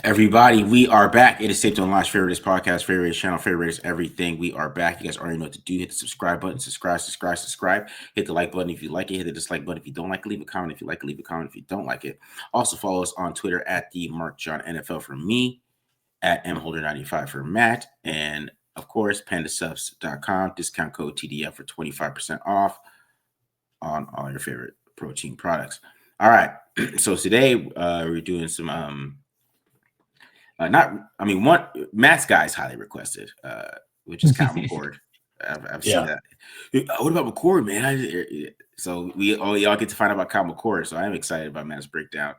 Everybody, we are back. It is safe to launch favorites podcast, favorites channel, favorites everything. We are back. You guys already know what to do. Hit the subscribe button, subscribe. Hit the like button if you like it. Hit the dislike button if you don't like it. Leave a comment if you like it. Leave a comment if you don't like it. Also follow us on Twitter at the Mark John NFL for me, at mholder95 for Matt, and of course pandasubs.com. Discount code TDL for 25% off on all your favorite protein products. All right, so today we're doing some one Matt's guy is highly requested, which is Kyle McCord. I've seen that. What about McCord, man? So y'all get to find out about Kyle McCord. So I'm excited about Matt's breakdown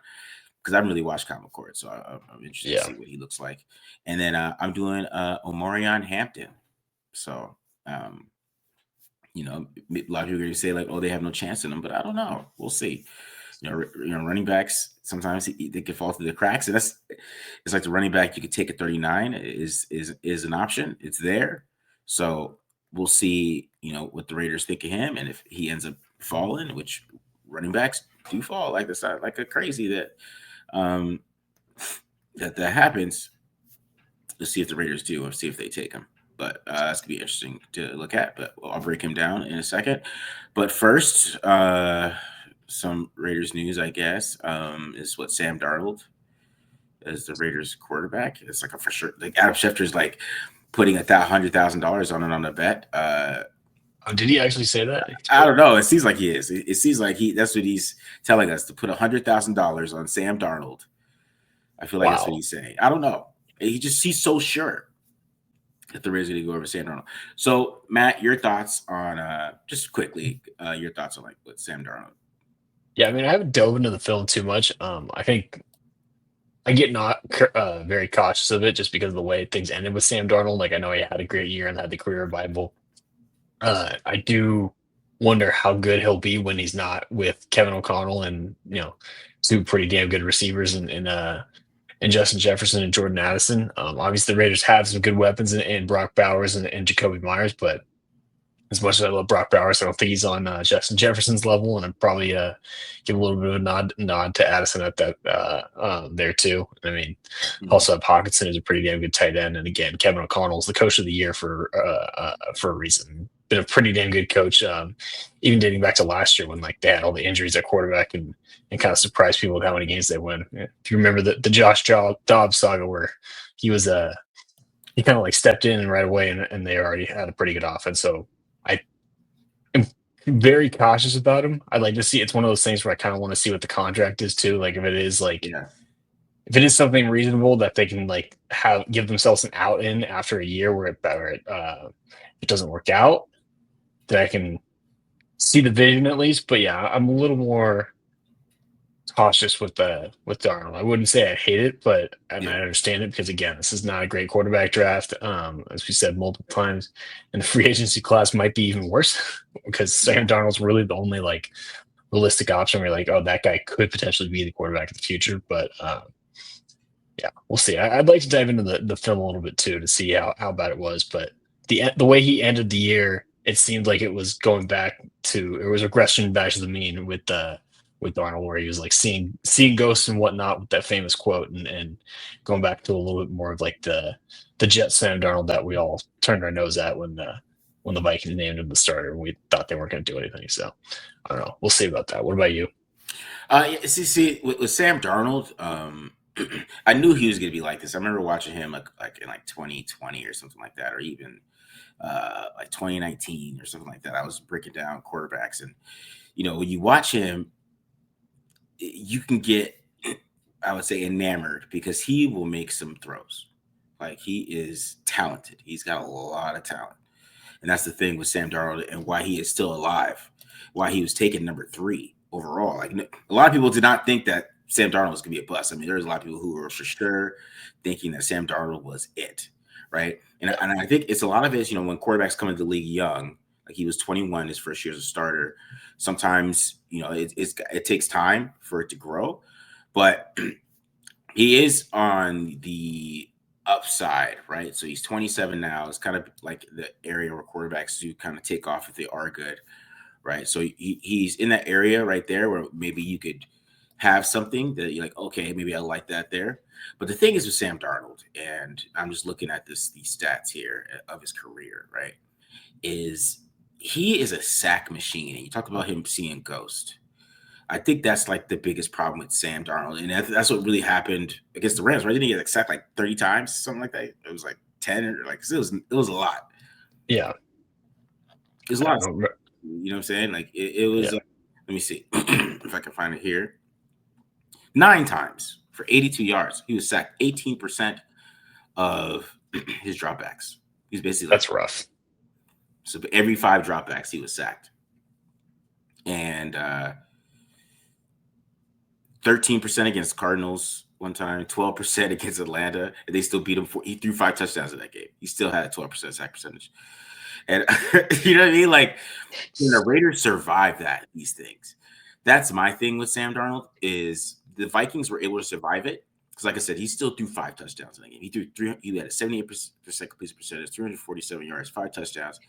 because I haven't really watched Kyle McCord, so I'm interested to see what he looks like. And then I'm doing Omarion Hampton. So a lot of people are going to say like, oh, they have no chance in them, but I don't know. We'll see. Running backs sometimes they can fall through the cracks, and it's like the running back you could take at 39 is an option. It's there, so we'll see. What the Raiders think of him, and if he ends up falling, which running backs do fall like this, like a crazy that happens. Let's see if the Raiders do, or see if they take him. But that's gonna be interesting to look at. But I'll break him down in a second. But first, some Raiders news, I guess, is what Sam Darnold as the Raiders quarterback. It's like a for sure. Like Adam Schefter's like putting $100,000 on it on a bet. Did he actually say that? I don't know. It seems like he is. It seems like that's what he's telling us, to put $100,000 on Sam Darnold. I feel like that's what he's saying. I don't know. He's so sure that the Raiders are going to go over Sam Darnold. So Matt, your thoughts on just quickly your thoughts on like what Sam Darnold. Yeah, I mean, I haven't dove into the film too much. I think I get not very cautious of it just because of the way things ended with Sam Darnold. Like, I know he had a great year and had the career Bible. I do wonder how good he'll be when he's not with Kevin O'Connell and two pretty damn good receivers and Justin Jefferson and Jordan Addison. Obviously, the Raiders have some good weapons in Brock Bowers and Jacoby Myers, but as much as I love Brock Bowers, I don't think he's on Justin Jefferson's level, and I'd probably give a little bit of a nod to Addison at that there too. I mean, also Hawkinson is a pretty damn good tight end, and again, Kevin O'Connell is the coach of the year for a reason. Been a pretty damn good coach, even dating back to last year when like they had all the injuries at quarterback and kind of surprised people with how many games they win. If you remember the Josh Dobbs saga where he was he kind of like stepped in right away and they already had a pretty good offense. So I am very cautious about him. I'd like to see, it's one of those things where I kind of want to see what the contract is too. Like if it is like, if it is something reasonable that they can like give themselves an out in after a year where it doesn't work out, that I can see the vision at least. But yeah, I'm a little more cautious with Darnold. I wouldn't say I hate it, but I understand it because again, this is not a great quarterback draft. As we said multiple times, and the free agency class might be even worse because Sam Darnold's really the only like realistic option where you're like, oh, that guy could potentially be the quarterback of the future. But yeah, we'll see. I'd like to dive into the film a little bit too to see how bad it was. But the way he ended the year, it seemed like it was going back to, it was regression back to the mean with Darnold, where he was like seeing ghosts and whatnot with that famous quote, and going back to a little bit more of like the Jet Sam Darnold that we all turned our nose at when the Vikings named him the starter and we thought they weren't going to do anything. So I don't know. We'll see about that. What about you? See, with Sam Darnold, I knew he was going to be like this. I remember watching him like in like 2020 or something like that, or even like 2019 or something like that. I was breaking down quarterbacks, and when you watch him, you can get, I would say, enamored because he will make some throws. Like, he is talented. He's got a lot of talent. And that's the thing with Sam Darnold and why he is still alive, why he was taken number 3 overall. Like, a lot of people did not think that Sam Darnold was going to be a bust. I mean, there's a lot of people who were for sure thinking that Sam Darnold was it, right? And I think it's a lot of it, when quarterbacks come into the league young, like he was 21 his first year as a starter. Sometimes, it takes time for it to grow, but he is on the upside, right? So he's 27 now. It's kind of like the area where quarterbacks do kind of take off if they are good, right? So he's in that area right there where maybe you could have something that you're like, okay, maybe I like that there. But the thing is with Sam Darnold, and I'm just looking at these stats here of his career, right? Is he is a sack machine. And you talk about him seeing ghost. I think that's like the biggest problem with Sam Darnold, and that's what really happened against the Rams. Right? Didn't he get sacked like 30 times, something like that? It was like 10, or like it was a lot. Yeah. It was a lot. You know what I'm saying? Like it was. Yeah. Let me see if I can find it here. 9 times for 82 yards. He was sacked 18% of his dropbacks. He's basically That's rough. So every 5 dropbacks, he was sacked. And 13% against Cardinals one time, 12% against Atlanta, and they still beat him. He threw 5 touchdowns in that game. He still had a 12% sack percentage. And you know what I mean? Like, when the Raiders survive these things. That's my thing with Sam Darnold is the Vikings were able to survive it. Because, like I said, he still threw 5 touchdowns in that game. He threw 3. He had a 78% completion percentage, 347 yards, 5 touchdowns,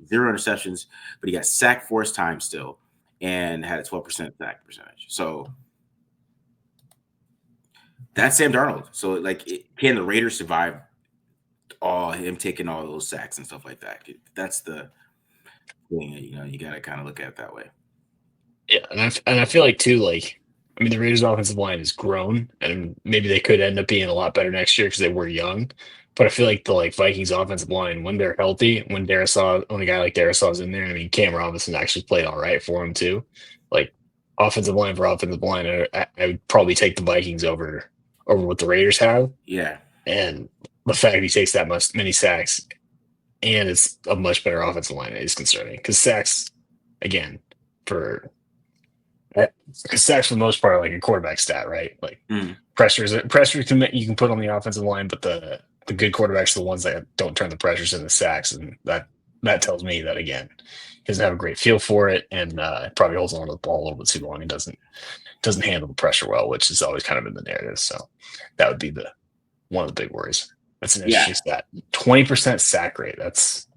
0 interceptions. But he got sacked 4 times still, and had a 12% sack percentage. So that's Sam Darnold. So, like, can the Raiders survive him taking all those sacks and stuff like that? That's the thing. You know, you got to kind of look at it that way. Yeah, and I feel like too, like, I mean, the Raiders' offensive line has grown, and maybe they could end up being a lot better next year because they were young. But I feel like the Vikings offensive line, when they're healthy, when a guy like Darrisaw's in there, I mean, Cam Robinson actually played all right for him too. Like, offensive line for offensive line, I would probably take the Vikings over what the Raiders have. Yeah. And the fact he takes that many sacks and it's a much better offensive line is concerning because sacks, again, because sacks for the most part are like a quarterback stat, right? Like pressures you can put on the offensive line, but the good quarterbacks are the ones that don't turn the pressures into sacks, and that tells me that, again, he doesn't have a great feel for it, and probably holds on to the ball a little bit too long and doesn't handle the pressure well, which has always kind of been the narrative. So that would be one of the big worries. That's an interesting stat. 20% sack rate. That's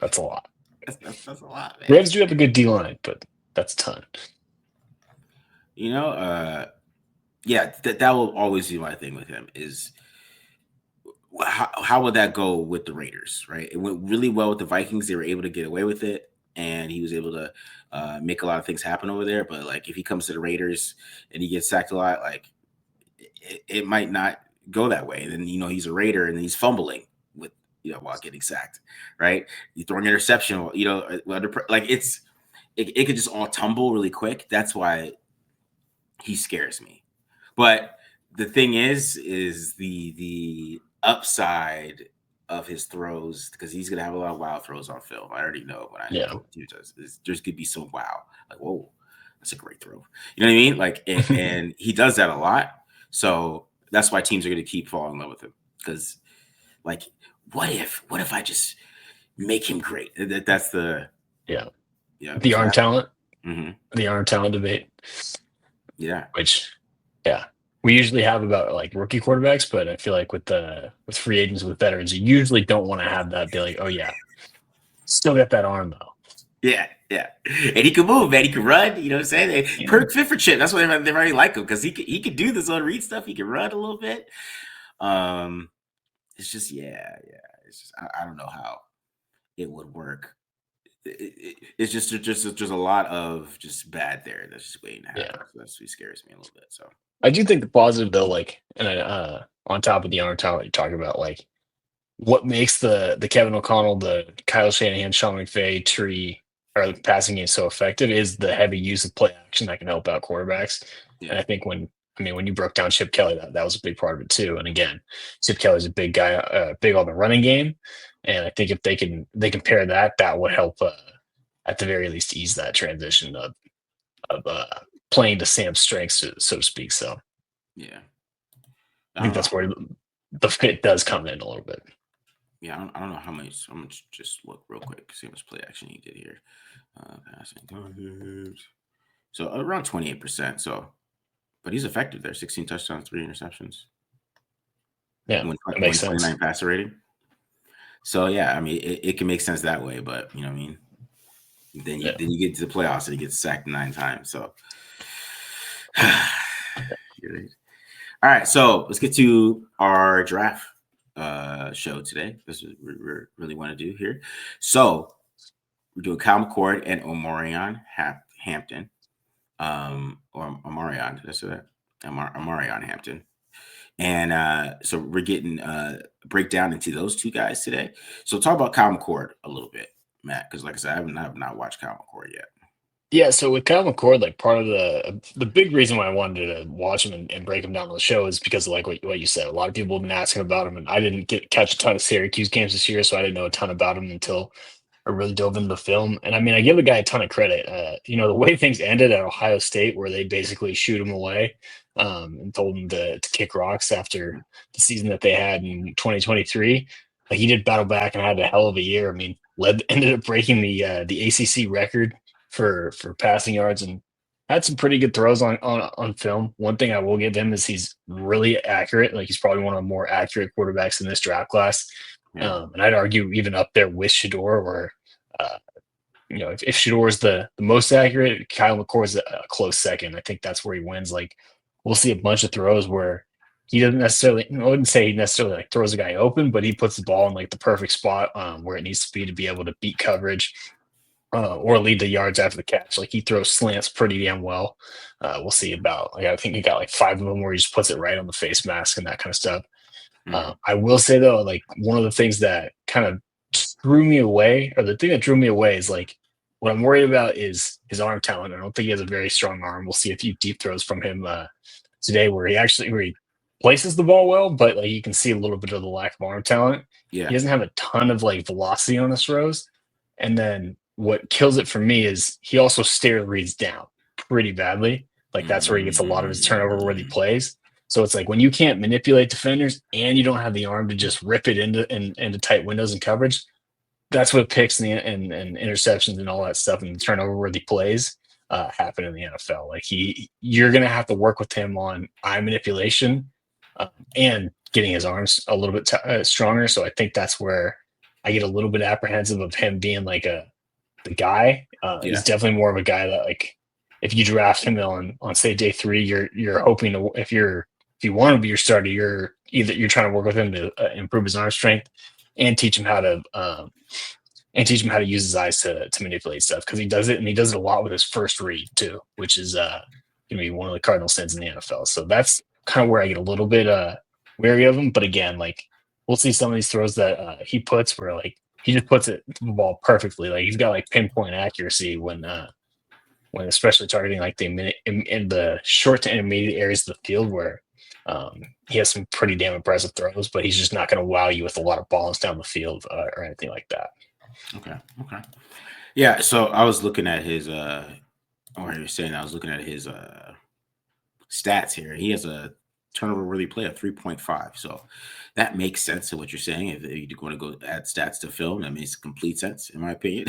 a lot. That's a lot, man. Rams do have a good D line, but that's a ton. You know, that will always be my thing with him is how would that go with the Raiders, right? It went really well with the Vikings. They were able to get away with it, and he was able to make a lot of things happen over there. But, like, if he comes to the Raiders and he gets sacked a lot, like, it might not go that way. And then, you know, he's a Raider and he's fumbling with, you know, while getting sacked, right? You throw an interception, you know, like it could just all tumble really quick. That's why he scares me. But the thing is the upside of his throws, because he's gonna have a lot of wild throws on film. I already know when there's gonna be some wow, like, whoa, that's a great throw. You know what I mean? Like, and he does that a lot. So that's why teams are going to keep falling in love with him. Because, like, what if I just make him great? That's the the arm talent, the arm talent debate. Yeah, which we usually have about like rookie quarterbacks, but I feel like with free agents, with veterans, you usually don't want to have that be like, oh yeah, still got that arm though. Yeah. And he can move, man. He can run. You know what I'm saying? Perfect fit for Chip. That's why they really like him, because he can do this on read stuff. He can run a little bit. It's just It's just I don't know how it would work. It's just a lot of just bad there that's just waiting to happen. So that's what scares me a little bit. So I do think the positive though, like, and on top of the arm talent you talk about, like, what makes the Kevin O'Connell, the Kyle Shanahan, Sean McVay tree or the passing game so effective is the heavy use of play action that can help out quarterbacks. Yeah. And I think when you broke down Chip Kelly, that was a big part of it too. And again, Chip Kelly's a big guy, big on the running game. And I think if they can pair that would help at the very least ease that transition of playing to Sam's strengths, so to speak. So yeah, I think that's where the fit does come in a little bit. Yeah, I don't know how much. I'm gonna just look real quick, see how much play action he did here. Passing, so around 28%. So, but he's effective there. 16 touchdowns, 3 interceptions. Yeah, that makes sense. 29 passer rating. So yeah, I mean, it can make sense that way, but you know what I mean. Then you get to the playoffs and he gets sacked 9 times. So All right, so let's get to our draft show today. This is what we really want to do here. So we're doing Kyle McCord and Omarion Hampton, or Omarion. That's it. Omarion Hampton. And so we're getting breakdown into those two guys today. So talk about Kyle McCord a little bit, Matt, because like I said, I have not watched Kyle McCord yet. Yeah, so with Kyle McCord, like part of the big reason why I wanted to watch him and break him down on the show is because of like what you said. A lot of people have been asking about him, and I didn't catch a ton of Syracuse games this year, so I didn't know a ton about him until I really dove into the film. And I mean, I give the guy a ton of credit. The way things ended at Ohio State, where they basically shoot him away and told him to kick rocks after the season that they had in 2023. Like, he did battle back and had a hell of a year. I mean, ended up breaking the ACC record for passing yards and had some pretty good throws on film. One thing I will give him is he's really accurate. Like, he's probably one of the more accurate quarterbacks in this draft class. Yeah. And I'd argue even up there with Shador, where if Shador is the most accurate, Kyle McCord is a close second. I think that's where he wins. Like, we'll see a bunch of throws where he doesn't necessarily, I wouldn't say he necessarily like throws a guy open, but he puts the ball in like the perfect spot where it needs to be able to beat coverage or lead the yards after the catch. Like, he throws slants pretty damn well. We'll see about, like, I think he got like 5 of them where he just puts it right on the face mask and that kind of stuff. I will say though, like, one of the things that kind of drew me away, or the thing that drew me away, is like, what I'm worried about is his arm talent. I don't think he has a very strong arm. We'll see a few deep throws from him today where he places the ball well, but like, you can see a little bit of the lack of arm talent. Yeah. He doesn't have a ton of like velocity on his throws. And then what kills it for me is he also stare reads down pretty badly. Like, that's where he gets a lot of his turnover worthy plays. So it's like, when you can't manipulate defenders and you don't have the arm to just rip it into tight windows and coverage, that's what picks and interceptions and all that stuff and turnover worthy plays happen in the NFL. Like, you're going to have to work with him on eye manipulation and getting his arms a little bit stronger. So I think that's where I get a little bit apprehensive of him being like the guy. He's definitely more of a guy that, like, if you draft him on say day 3, you're hoping to, if you want to be your starter, you're trying to work with him to improve his arm strength and teach him how to use his eyes to manipulate stuff, because he does it, and he does it a lot with his first read too, which is going to be one of the cardinal sins in the NFL. So that's kind of where I get a little bit wary of him. But again, like, we'll see some of these throws that he puts where, like, he just puts it the ball perfectly. Like, he's got like pinpoint accuracy when especially targeting like in the short to intermediate areas of the field where he has some pretty damn impressive throws, but he's just not going to wow you with a lot of balls down the field or anything like that. Okay. Yeah. So I was looking at his or you're saying I was looking at his stats here. He has a turnover worthy play of 3.5. So that makes sense to what you're saying. If you're going to go add stats to film, that makes complete sense, in my opinion.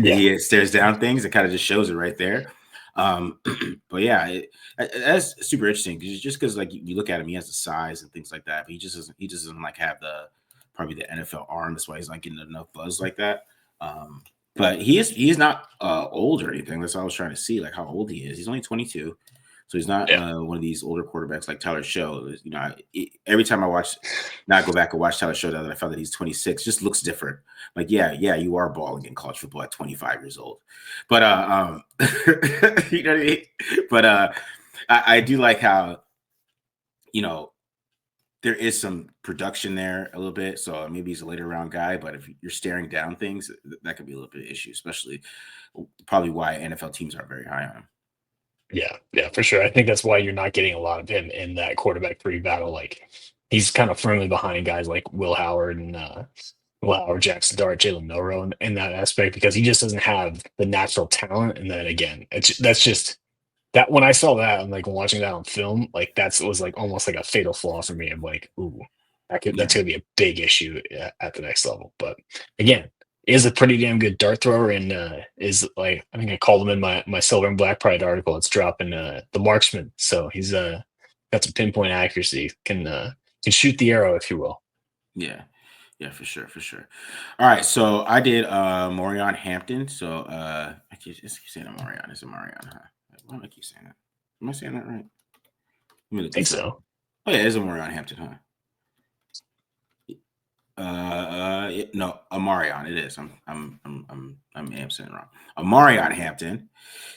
He stares down things. It kind of just shows it right there. But yeah, that's super interesting, because like you look at him, he has the size and things like that, but he just doesn't like have probably the NFL arm. That's why he's not getting enough buzz like that. But he is not old or anything. That's what I was trying to see, like how old he is. He's only 22. So he's not one of these older quarterbacks like Tyler Show. Every time I go back and watch Tyler Show, that I found that he's 26, just looks different. Like, yeah, you are balling in college football at 25 years old. But you know what I mean? But I do like how, there is some production there a little bit. So maybe he's a later round guy, but if you're staring down things, that could be a little bit of an issue, especially probably why NFL teams aren't very high on him. Yeah, for sure. I think that's why you're not getting a lot of him in that quarterback 3 battle. Like, he's kind of firmly behind guys like Will Howard and Jackson Dart, Jalen Milroe in that aspect, because he just doesn't have the natural talent. And then again, that's just that, when I saw that, I'm like, watching that on film, like, was like almost like a fatal flaw for me. I'm like, ooh, that's gonna be a big issue at the next level. But again, is a pretty damn good dart thrower, and is, like, I think I called him in my Silver and Black Pride article. It's dropping the marksman, so he's got some pinpoint accuracy, can shoot the arrow, if you will. Yeah, for sure. All right, so I did Omarion Hampton. So I keep saying Omarion. It's Omarion, huh? Why do I keep saying that? Am I saying that right? Let me I look think this up. so. Oh yeah, it's Omarion Hampton, huh? No, Omarion. It is. I'm saying it wrong. Omarion Hampton.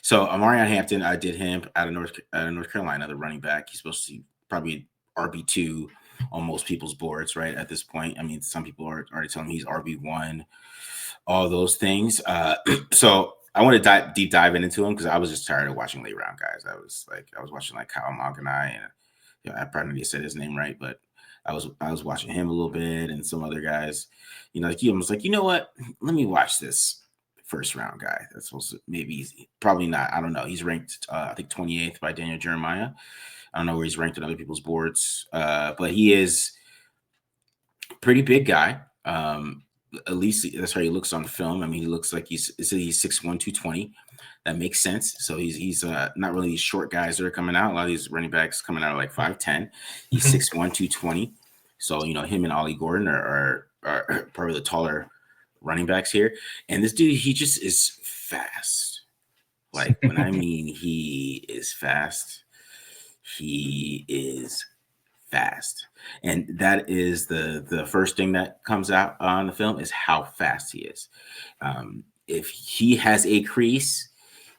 So Omarion Hampton, I did him out of North Carolina, the running back. He's supposed to be probably RB2 on most people's boards, right? At this point, I mean, some people are already telling me he's RB1, all those things. So I want to deep dive into him because I was just tired of watching late round guys. I was watching like Kyle Maganai, and I probably need to say his name right, but I was watching him a little bit and some other guys. You know, like you was like, you know what? Let me watch this first round guy. That's supposed to maybe probably not. I don't know. He's ranked I think 28th by Daniel Jeremiah. I don't know where he's ranked on other people's boards, but he is a pretty big guy. At least that's how he looks on film. I mean, he looks like he's 6'1", 220. That makes sense. So he's not really these short guys that are coming out. A lot of these running backs coming out are like 5'10". He's 6'1", 220. So, you know, him and Ollie Gordon are probably the taller running backs here. And this dude, he just is fast. Like, when I mean he is fast, he is fast. And that is the first thing that comes out on the film is how fast he is. If he has a crease,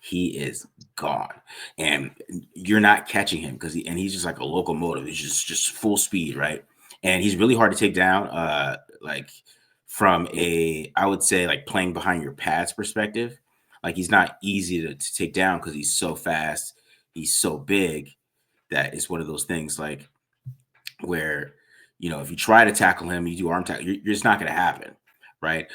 he is gone, and you're not catching him because he's just like a locomotive. He's just full speed, right? And he's really hard to take down. Like from I would say like playing behind your pads perspective, like he's not easy to take down because he's so fast. He's so big that it's one of those things like where, you know, if you try to tackle him, you do arm tackle, you're just not going to happen, right?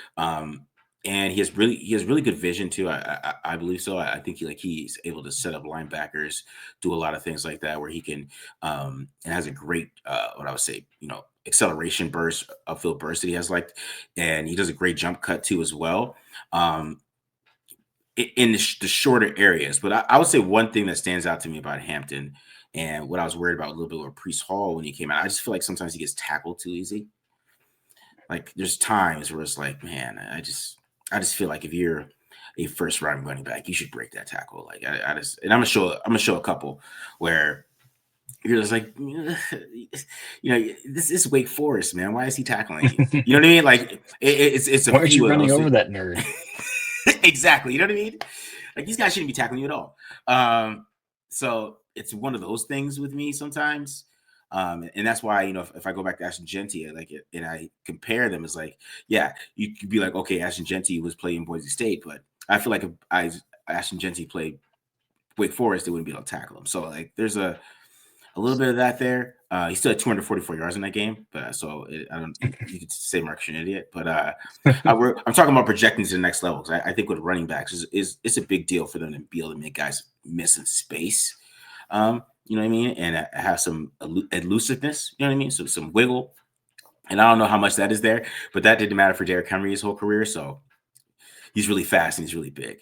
And he has really good vision too. I believe so. I think he's able to set up linebackers, do a lot of things like that, where he can and has a great what I would say, you know, acceleration burst, upfield burst that he has and he does a great jump cut too as well. In the shorter areas. But I would say one thing that stands out to me about Hampton and what I was worried about a little bit with Priest Hall when he came out, I just feel like sometimes he gets tackled too easy. Like there's times where it's like, man, I just feel like if you're a first round running back, you should break that tackle. Like I just, and I'm gonna show a couple where you're just like, you know, this is Wake Forest, man. Why is he tackling you? You know what I mean? Like it's a Why aren't you few of running those over things. that nerd? Exactly. You know what I mean? Like these guys shouldn't be tackling you at all. So it's one of those things with me sometimes. And that's why, you know, if I go back to Ashton Genty, and I compare them, it's like, yeah, you could be like, okay, Ashton Genty was playing Boise State, but I feel like if Ashton Genty played Wake Forest, they wouldn't be able to tackle him. So like there's a little bit of that there. He still had 244 yards in that game, but I don't. You could say Mark's an idiot, but I'm talking about projecting to the next level because I think with running backs is it's a big deal for them to be able to make guys miss in space. You know what I mean, and have some elusiveness. You know what I mean, so some wiggle. And I don't know how much that is there, but that didn't matter for Derrick Henry his whole career. So he's really fast and he's really big.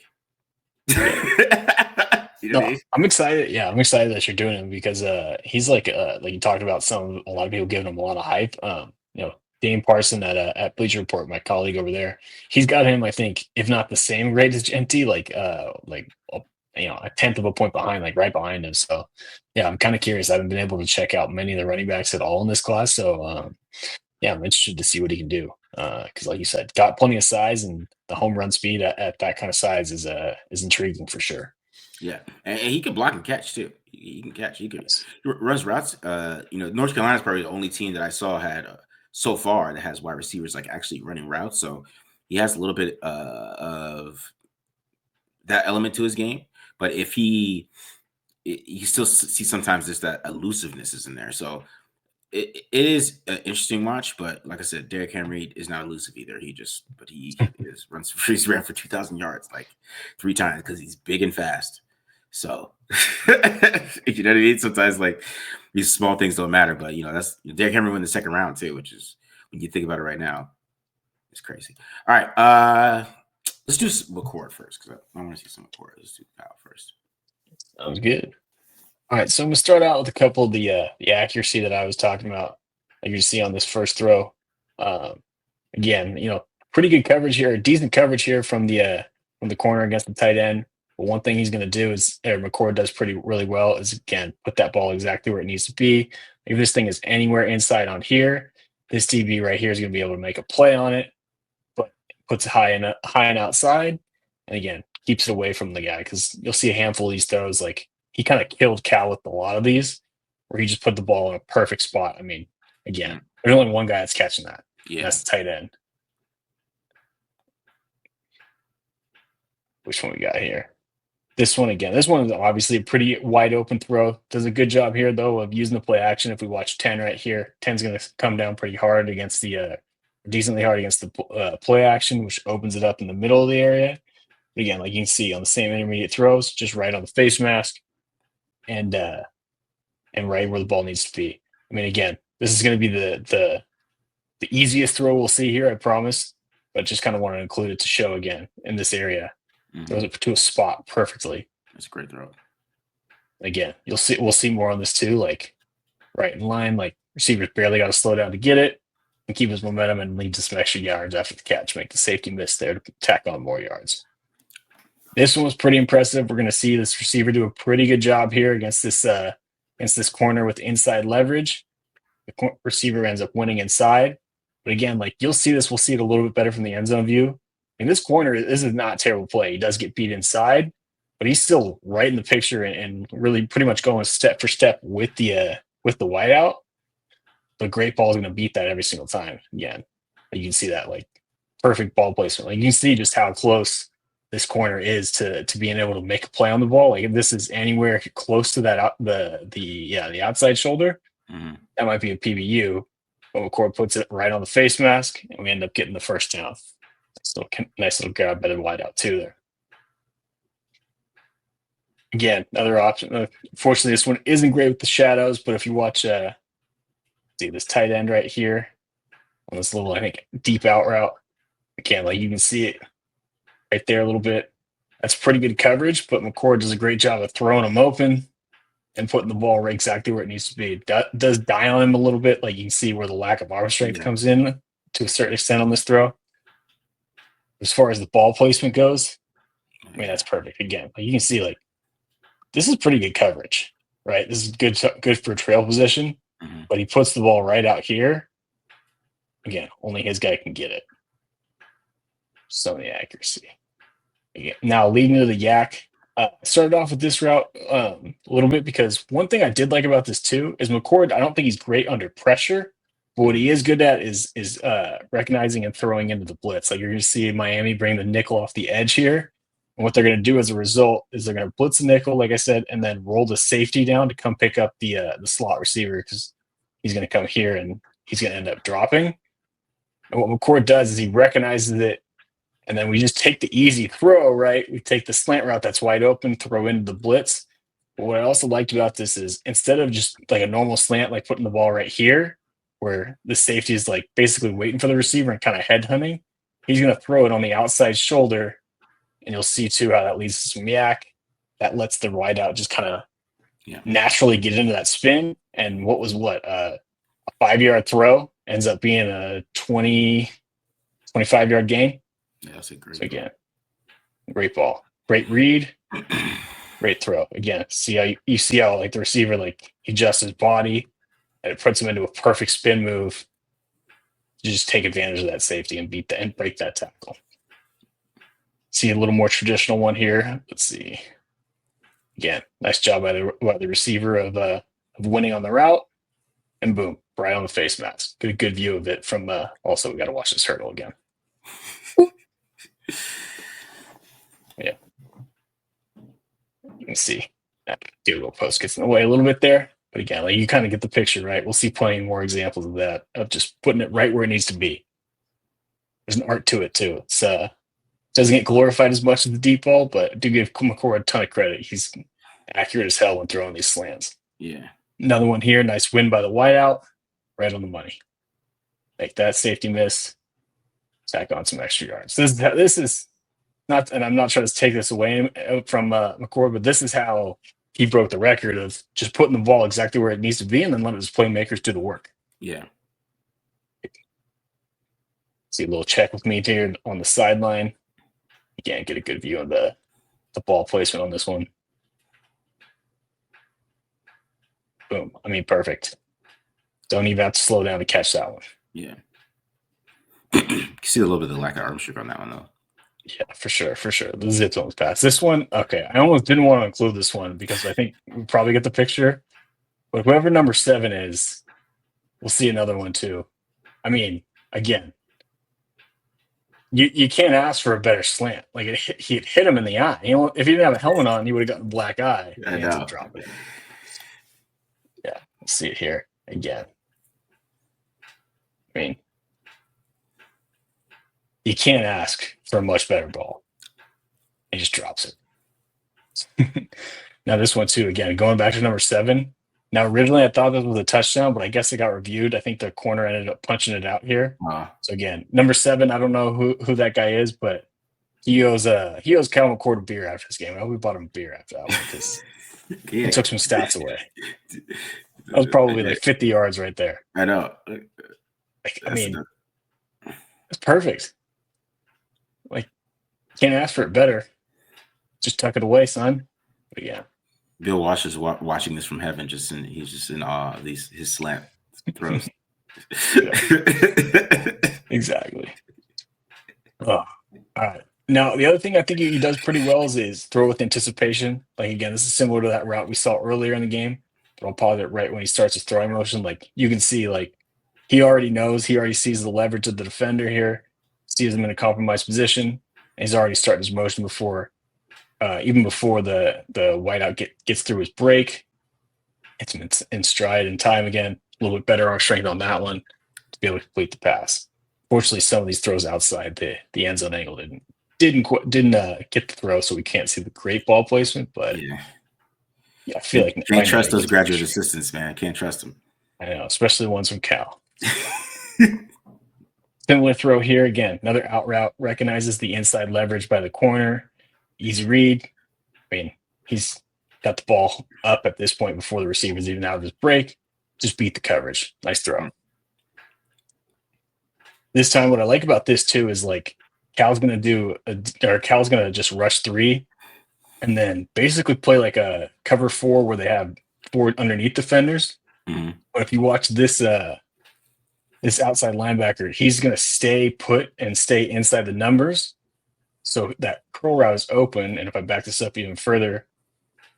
You know what I No, mean? I'm excited. Yeah, I'm excited that you're doing him because he's like you talked about a lot of people giving him a lot of hype. You know, Dane Parson at Bleacher Report, my colleague over there, he's got him, I think, if not the same grade as Genty, you know, a tenth of a point behind, like right behind him. So yeah, I'm kind of curious. I haven't been able to check out many of the running backs at all in this class. So yeah, I'm interested to see what he can do. Because like you said, got plenty of size and the home run speed at that kind of size is intriguing for sure. Yeah, and he can block and catch too. He can catch. Nice. He runs routes. You know, North Carolina is probably the only team that I saw had so far that has wide receivers like actually running routes. So he has a little bit of that element to his game. But if you still see sometimes there's that elusiveness is in there. So it is an interesting watch. But like I said, Derrick Henry is not elusive either. He is he's ran for 2,000 yards like 3 times because he's big and fast. So, you know what I mean? Sometimes like these small things don't matter, but you know, that's Derrick Henry won the second round too, which is when you think about it right now, it's crazy. All right. Let's do McCord first because I want to see some McCord. Let's do Kyle first. Sounds good. All right, so I'm gonna start out with a couple of the accuracy that I was talking about. Like you see on this first throw. Um, Again, you know, pretty good coverage here, decent coverage here from the corner against the tight end. But one thing he's going to do is, or McCord does really well, is again put that ball exactly where it needs to be. If this thing is anywhere inside on here, this DB right here is going to be able to make a play on it, but puts it high and outside, and again keeps it away from the guy, because you'll see a handful of these throws. Like he kind of killed Cal with a lot of these, where he just put the ball in a perfect spot. I mean, again, there's only one guy that's catching that. Yeah, That's the tight end. Which one we got here? This one again. This one is obviously a pretty wide open throw. Does a good job here, though, of using the play action. If we watch 10 right here, 10's going to come down pretty hard against the decently hard against the play action, which opens it up in the middle of the area. But again, like you can see on the same intermediate throws, just right on the face mask and right where the ball needs to be. I mean, again, this is going to be the easiest throw we'll see here, I promise. But just kind of want to include it to show again in this area. Throws it to a spot perfectly. That's a great throw. Again, we'll see more on this too. Like right in line, like receivers barely got to slow down to get it and keep his momentum and lead to some extra yards after the catch. Make the safety miss there to tack on more yards. This one was pretty impressive. We're going to see this receiver do a pretty good job here against this corner with inside leverage. The receiver ends up winning inside. But again, like you'll see this, we'll see it a little bit better from the end zone view. In this corner, this is not a terrible play. He does get beat inside, but he's still right in the picture and really pretty much going step for step with the wideout. The great ball is going to beat that every single time. Again, you can see that like perfect ball placement. Like you can see just how close this corner is to being able to make a play on the ball. Like if this is anywhere close to that the outside shoulder, that might be a PBU. But McCord puts it right on the face mask, and we end up getting the first down. So nice little grab by the wideout too there. Again, another option. Unfortunately, this one isn't great with the shadows, but if you watch, see this tight end right here on this little, I think, deep out route. Again, like you can see it right there a little bit. That's pretty good coverage, but McCord does a great job of throwing him open and putting the ball right exactly where it needs to be. Does die on him a little bit. Like you can see where the lack of arm strength comes in to a certain extent on this throw. As far as the ball placement goes, I mean, that's perfect. Again, like you can see, like, this is pretty good coverage, right? This is good for trail position, but he puts the ball right out here. Again, only his guy can get it. So the accuracy. Again, now leading to the yak. Started off with this route a little bit because one thing I did like about this too is McCord, I don't think he's great under pressure. But what he is good at is recognizing and throwing into the blitz. Like you're going to see Miami bring the nickel off the edge here. And what they're going to do as a result is they're going to blitz the nickel, like I said, and then roll the safety down to come pick up the slot receiver, because he's going to come here and he's going to end up dropping. And what McCord does is he recognizes it, and then we just take the easy throw, right? We take the slant route that's wide open, throw into the blitz. But what I also liked about this is instead of just like a normal slant, like putting the ball right here, where the safety is like basically waiting for the receiver and kind of head hunting, he's going to throw it on the outside shoulder. And you'll see too how that leads to some yak. That lets the wideout just kind of naturally get into that spin. And what was a 5-yard throw ends up being a 25-yard gain. Yeah, that's a great. So again, great ball, great read, great throw. Again, you see how like the receiver like adjusts his body, and it puts him into a perfect spin move to just take advantage of that safety and break that tackle. See a little more traditional one here. Let's see. Again, nice job by the receiver of winning on the route, and boom, right on the face mask. Get a good view of it from. Also, we got to watch this hurdle again. Yeah, you can see that field goal post gets in the way a little bit there, but again, like you kind of get the picture, right? We'll see plenty more examples of that, of just putting it right where it needs to be. There's an art to it too. It's doesn't get glorified as much as the deep ball, but I do give McCord a ton of credit. He's accurate as hell when throwing these slants. Yeah. Another one here. Nice win by the wideout. Right on the money. Make that safety miss. Tack on some extra yards. This is not, and I'm not trying to take this away from McCord, but this is how he broke the record of just putting the ball exactly where it needs to be and then letting his playmakers do the work. Yeah. See a little check with me here on the sideline. Again, get a good view of the the ball placement on this one. Boom. I mean, perfect. Don't even have to slow down to catch that one. Yeah. You see a little bit of the lack of arm strength on that one, though. Yeah, for sure. The zip zone's pass. This one, okay. I almost didn't want to include this one because I think we probably get the picture. But whoever number 7 is, we'll see another one too. I mean, again, you can't ask for a better slant. Like he hit him in the eye. You know, if he didn't have a helmet on, he would have gotten a black eye. I know. Drop it. Yeah, let's see it here again. I mean, you can't ask for a much better ball. He just drops it. Now this one too, again, going back to number 7. Now originally I thought this was a touchdown, but I guess it got reviewed. I think the corner ended up punching it out here. So again, number 7, I don't know who that guy is, but he owes Cal McCord a beer after this game. I hope we bought him a beer after that one because he took some stats away. That was probably like 50 yards right there. I know. I mean, it's perfect. Like, can't ask for it better. Just tuck it away, son. But yeah. Bill Walsh is watching this from heaven. He's just in awe of his slant throws. Exactly. Oh, all right. Now the other thing I think he does pretty well is throw with anticipation. Like again, this is similar to that route we saw earlier in the game. But I'll pause it right when he starts his throwing motion. Like you can see, like he already sees the leverage of the defender here, sees him in a compromised position, and he's already starting his motion before. Even before the wideout gets through his break, it's in stride in time again. A little bit better arm strength on that one to be able to complete the pass. Fortunately, some of these throws outside the end zone angle didn't get the throw, so we can't see the great ball placement. But yeah I feel like can't trust those graduate assistants, man. I can't trust them. I know, especially the ones from Cal. Similar throw here again. Another out route recognizes the inside leverage by the corner. Easy read. I mean, he's got the ball up at this point before the receiver's even out of his break. Just beat the coverage. Nice throw. This time, what I like about this too is like Cal's going to just rush 3 and then basically play like a cover 4 where they have 4 underneath defenders. Mm-hmm. But if you watch this outside linebacker, he's going to stay put and stay inside the numbers. So that curl route is open, and if I back this up even further,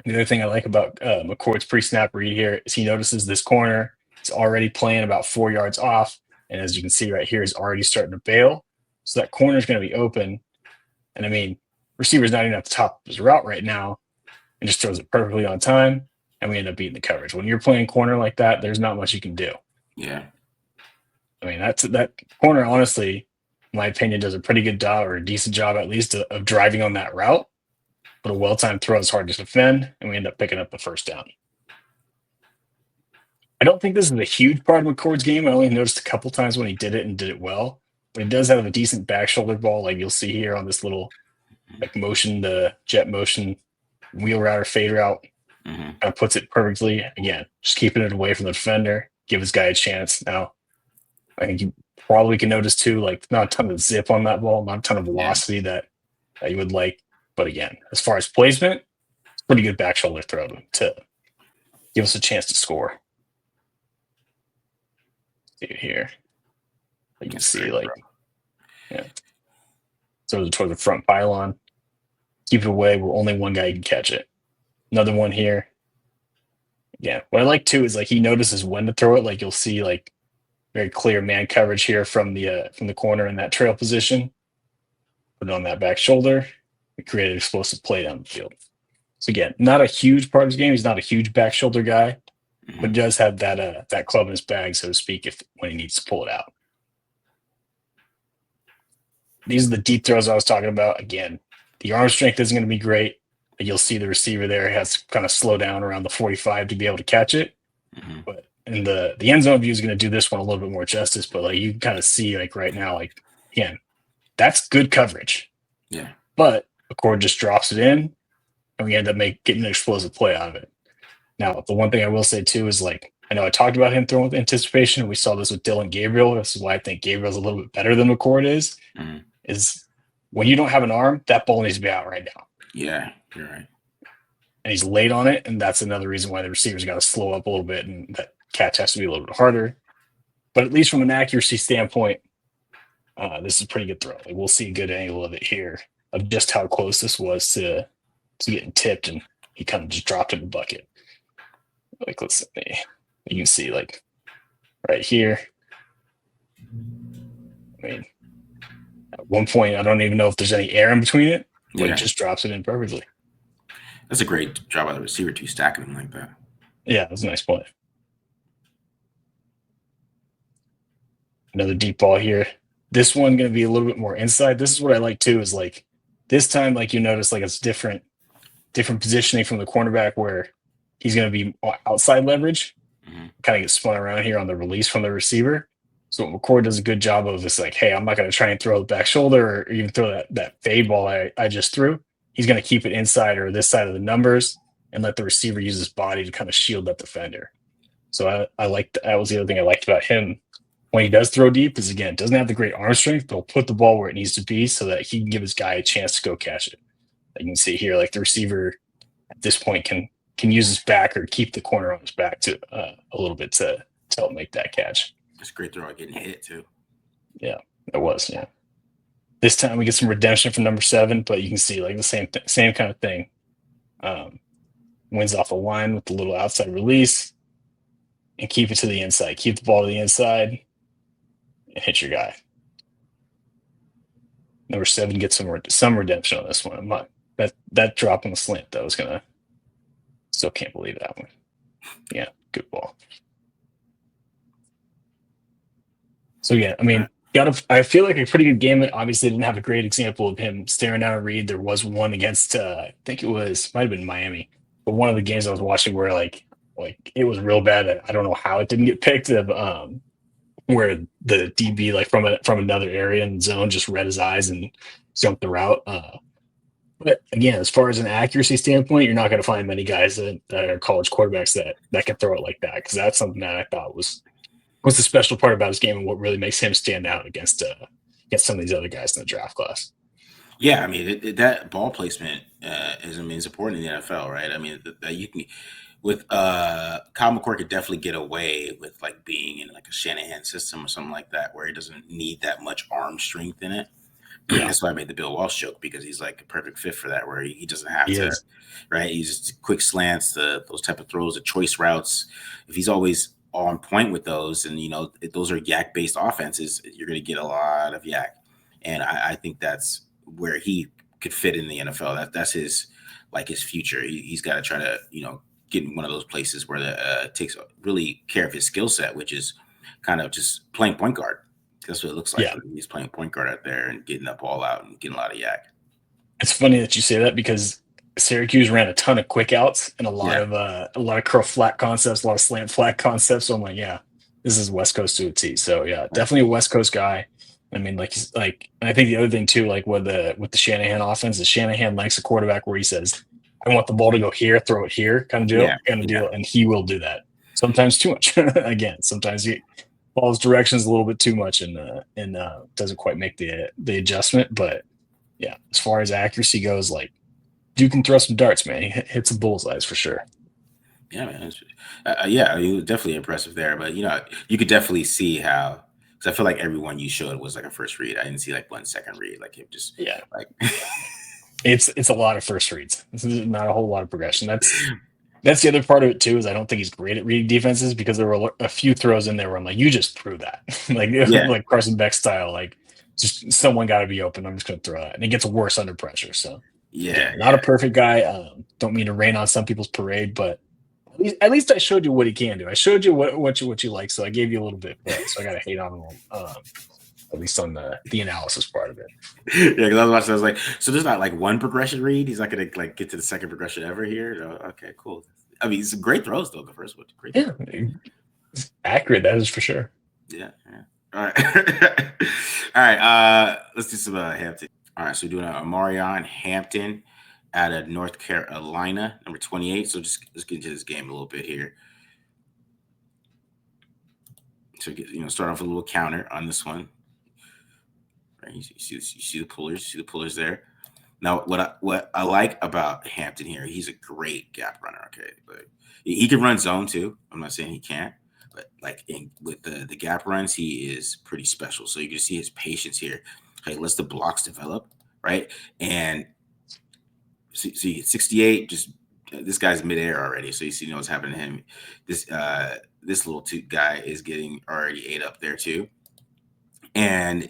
the other thing I like about McCord's pre-snap read here is he notices this corner is already playing about 4 yards off, and as you can see right here, is already starting to bail. So that corner is going to be open, and I mean, receiver's not even at the top of his route right now, and just throws it perfectly on time, and we end up beating the coverage. When you're playing corner like that, there's not much you can do. Yeah. I mean, that corner, honestly, in my opinion, does a pretty good job, or a decent job at least, of driving on that route. But a well-timed throw is hard to defend, and we end up picking up the first down. I don't think this is a huge part of McCord's game. I only noticed a couple times when he did it and did it well. But he does have a decent back shoulder ball, like you'll see here on this little motion, the jet motion, wheel route or fade route. Mm-hmm. Kind of puts it perfectly. Again, just keeping it away from the defender, give his guy a chance. Now, I think you probably can notice too, like not a ton of zip on that ball, not a ton of velocity that you would like. But again, as far as placement, it's pretty good back shoulder throw to give us a chance to score. See it here. You can see throws it toward the front pylon. Keep it away where only one guy can catch it. Another one here. Yeah, what I like too is like he notices when to throw it. Like you'll see like very clear man coverage here from the corner in that trail position. Put it on that back shoulder. We created an explosive play down the field. So again, not a huge part of his game. He's not a huge back shoulder guy, but does have that club in his bag, so to speak, when he needs to pull it out. These are the deep throws I was talking about. Again, the arm strength isn't going to be great, but you'll see the receiver there has to kind of slow down around the 45 to be able to catch it. Mm-hmm. But in the end zone view is going to do this one a little bit more justice, but like you can kind of see like right now, like again, that's good coverage. Yeah. But McCord just drops it in, and we end up getting an explosive play out of it. Now, the one thing I will say too is like I know I talked about him throwing with anticipation, and we saw this with Dylan Gabriel. This is why I think Gabriel's a little bit better than McCord is. Mm-hmm. Is when you don't have an arm, that ball needs to be out right now. Yeah, you're right. And he's late on it, and that's another reason why the receivers got to slow up a little bit, and that catch has to be a little bit harder. But at least from an accuracy standpoint, this is a pretty good throw. Like, we'll see a good angle of it here of just how close this was to getting tipped, and he kind of just dropped in the bucket. Like, let's see, you can see like right here. I mean, at one point, I don't even know if there's any air in between it, but he just drops it in perfectly. That's a great job by the receiver too, stacking him like that. Yeah, that's a nice play. Another deep ball here. This one going to be a little bit more inside. This is what I like too, is like this time, like you notice, like it's different positioning from the cornerback where he's going to be outside leverage, kind of get spun around here on the release from the receiver. So what McCord does a good job of is like, hey, I'm not going to try and throw the back shoulder or even throw that fade ball I just threw. He's going to keep it inside or this side of the numbers and let the receiver use his body to kind of shield that defender. So I liked that was the other thing I liked about him when he does throw deep is, again, doesn't have the great arm strength, but he'll put the ball where it needs to be so that he can give his guy a chance to go catch it. You can see here, like the receiver at this point can use his back or keep the corner on his back to a little bit to help make that catch. It's a great throw, getting hit too. Yeah, it was. Yeah. This time we get some redemption from number 7, but you can see like the same kind of thing. Wins off a line with the little outside release and keep it to the inside. Keep the ball to the inside and hit your guy. Number 7 gets some redemption on this one. That drop on the slant, that was gonna. Still can't believe that one. Yeah, good ball. So yeah, I mean, I feel like a pretty good game. Obviously, didn't have a great example of him staring down a read. There was one against, I think might have been Miami, but one of the games I was watching where like it was real bad. I don't know how it didn't get picked. Where the DB like from another area in zone just read his eyes and jumped the route. But again, as far as an accuracy standpoint, you're not going to find many guys that are college quarterbacks that can throw it like that, because that's something that I thought was the special part about his game and what really makes him stand out against some of these other guys in the draft class. Yeah, I mean that ball placement is important in the NFL, right? I mean that you can with Kyle McCord could definitely get away with like being in like a Shanahan system or something like that, where he doesn't need that much arm strength in it. Yeah. That's why I made the Bill Walsh joke, because he's like a perfect fit for that, where he doesn't have to, right? He's just quick slants, those type of throws, the choice routes. If he's always on point with those, and those are yak based offenses, you're going to get a lot of yak, and I think that's where he could fit in the NFL. That's his future. He's got to try to get in one of those places where that takes really care of his skill set, which is kind of just playing point guard. That's what it looks like. Yeah. He's playing point guard out there and getting that ball out and getting a lot of yak. It's funny that you say that, because Syracuse ran a ton of quick outs and a lot of curl flat concepts, a lot of slant flat concepts. So I'm like, yeah, this is West Coast to a T. So yeah, definitely a West Coast guy. I mean, and I think the other thing too, like with the Shanahan offense, is Shanahan likes a quarterback where he says, I want the ball to go here, throw it here, kind of deal, and he will do that. Sometimes too much. Again, sometimes he follows directions a little bit too much and doesn't quite make the adjustment. But yeah, as far as accuracy goes, like, Duke can throw some darts, man. He hits some bullseyes for sure. Yeah, man. Yeah, he was definitely impressive there. But you could definitely see how, because I feel like everyone you showed was like a first read. I didn't see like 1 second read, like him just like. It's a lot of first reads. This is not a whole lot of progression. That's the other part of it too, is I don't think he's great at reading defenses, because there were a few throws in there where I'm like, you just threw that. Like Carson Beck style, like just someone got to be open. I'm just going to throw that. And it gets worse under pressure. So not a perfect guy. Don't mean to rain on some people's parade, but at least I showed you what he can do. I showed you what you like. So I gave you a little bit. So I got to hate on him. At least on the analysis part of it. Yeah, because I was watching, I was like, so there's not like one progression read. He's not going to like get to the second progression ever here. Okay, cool. I mean, some great throws though. The first one, great. Yeah, accurate. That is for sure. Yeah. All right. All right. Let's do some Hampton. All right. So we're doing Omarion Hampton out of North Carolina, number 28. So let's get into this game a little bit here. So start off with a little counter on this one. Right, you see the pullers. You see the pullers there. Now, what I like about Hampton here, he's a great gap runner. Okay, but he can run zone too. I'm not saying he can't, but like with the gap runs, he is pretty special. So you can see his patience here. Okay, lets the blocks develop, right? And see 68, just this guy's midair already. So you see what's happening to him. This little guy is getting already ate up there too, and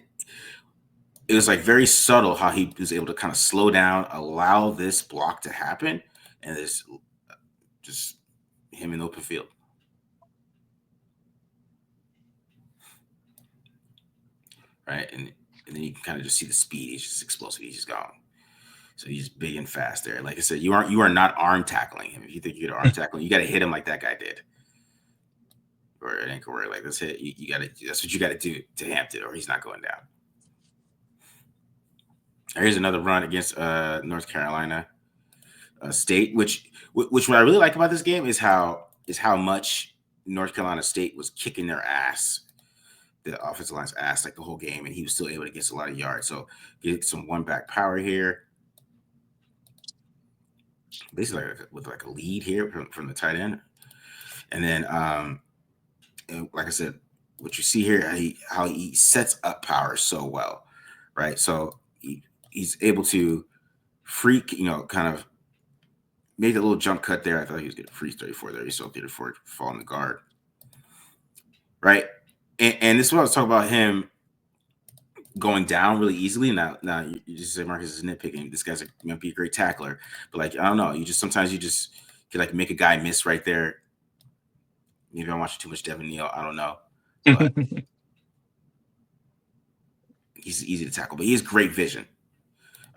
it was like very subtle how he was able to kind of slow down, allow this block to happen, and this just him in the open field. Right. And then you can kind of just see the speed. He's just explosive. He's just gone. So he's big and fast there. Like I said, you are not arm tackling him. If you think you get arm tackling, you got to hit him like that guy did. Or an ankle work like this hit. You got to. That's what you got to do to Hampton, or he's not going down. Here's another run against North Carolina State, which what I really like about this game is how much North Carolina State was kicking their ass, the offensive line's ass, like the whole game, and he was still able to get a lot of yards. So get some one back power here, basically with like a lead here from the tight end, and then and like I said, what you see here, how he sets up power so well, right? So he's able to freak, kind of made a little jump cut there. I thought he was going to freeze 34 there. He saw 34 fall in the guard, right? And this is what I was talking about, him going down really easily. Now you just say Marcus is nitpicking. This guy's might be a great tackler, but like I don't know. Sometimes you just can like make a guy miss right there. Maybe I'm watching too much Devin Neal. I don't know, but he's easy to tackle. But he has great vision.